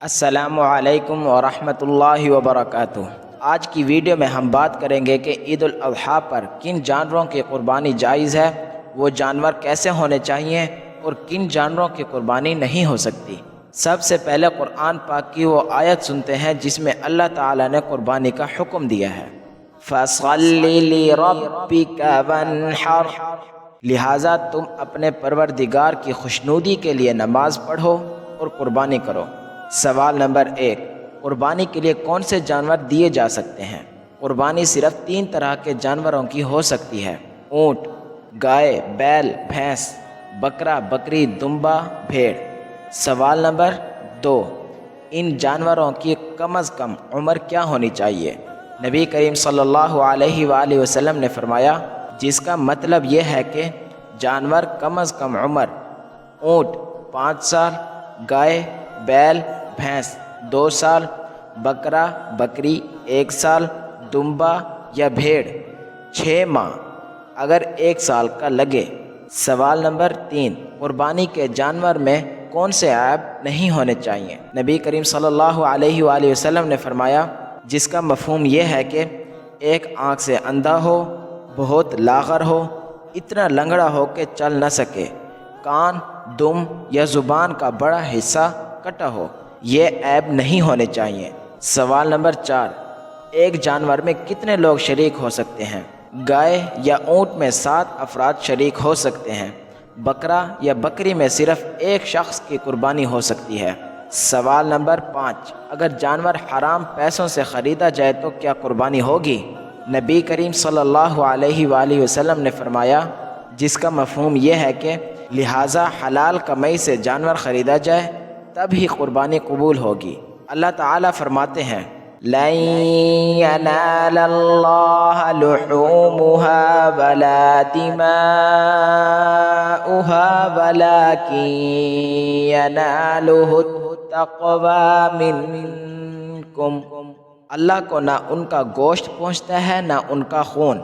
السلام علیکم ورحمۃ اللہ وبرکاتہ۔ آج کی ویڈیو میں ہم بات کریں گے کہ عید الاضحیٰ پر کن جانوروں کی قربانی جائز ہے، وہ جانور کیسے ہونے چاہیے اور کن جانوروں کی قربانی نہیں ہو سکتی۔ سب سے پہلے قرآن پاک کی وہ آیت سنتے ہیں جس میں اللہ تعالیٰ نے قربانی کا حکم دیا ہے، فَصَلِّ لِرَبِّكَ وَانْحَرْ، لہٰذا تم اپنے پروردگار کی خوشنودی کے لیے نماز پڑھو اور قربانی کرو۔ سوال نمبر 1، قربانی کے لیے کون سے جانور دیے جا سکتے ہیں؟ قربانی صرف 3 طرح کے جانوروں کی ہو سکتی ہے: اونٹ، گائے، بیل، بھینس، بکرا، بکری، دمبا، بھیڑ۔ سوال نمبر 2، ان جانوروں کی کم از کم عمر کیا ہونی چاہیے؟ نبی کریم صلی اللہ علیہ وآلہ وسلم نے فرمایا، جس کا مطلب یہ ہے کہ جانور کم از کم عمر: اونٹ 5 سال، گائے، بیل، بھینس 2 سال، بکرا، بکری 1 سال، دمبا یا بھیڑ 6 ماہ اگر 1 سال کا لگے۔ سوال نمبر 3، قربانی کے جانور میں کون سے عیب نہیں ہونے چاہیے؟ نبی کریم صلی اللہ علیہ وآلہ وسلم نے فرمایا، جس کا مفہوم یہ ہے کہ ایک آنکھ سے اندھا ہو، بہت لاغر ہو، اتنا لنگڑا ہو کہ چل نہ سکے، کان، دم یا زبان کا بڑا حصہ کٹا ہو، یہ عیب نہیں ہونے چاہیے۔ سوال نمبر 4، ایک جانور میں کتنے لوگ شریک ہو سکتے ہیں؟ گائے یا اونٹ میں 7 افراد شریک ہو سکتے ہیں، بکرا یا بکری میں صرف 1 شخص کی قربانی ہو سکتی ہے۔ سوال نمبر 5، اگر جانور حرام پیسوں سے خریدا جائے تو کیا قربانی ہوگی؟ نبی کریم صلی اللہ علیہ وآلہ وسلم نے فرمایا، جس کا مفہوم یہ ہے کہ لہٰذا حلال کمائی سے جانور خریدا جائے تب ہی قربانی قبول ہوگی۔ اللہ تعالیٰ فرماتے ہیں، لَن يَنَالَ اللَّهَ لُحُومُهَا وَلَا دِمَاؤُهَا وَلَكِن يَنَالُهُ التَّقْوَىٰ مِنكُمْ، اللہ کو نہ ان کا گوشت پہنچتا ہے نہ ان کا خون،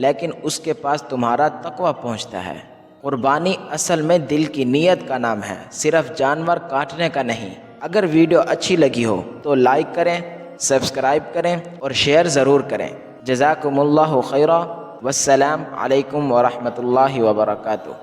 لیکن اس کے پاس تمہارا تقویٰ پہنچتا ہے۔ قربانی اصل میں دل کی نیت کا نام ہے، صرف جانور کاٹنے کا نہیں۔ اگر ویڈیو اچھی لگی ہو تو لائک کریں، سبسکرائب کریں اور شیئر ضرور کریں۔ جزاکم اللہ خیرا، والسلام علیکم ورحمۃ اللہ وبرکاتہ۔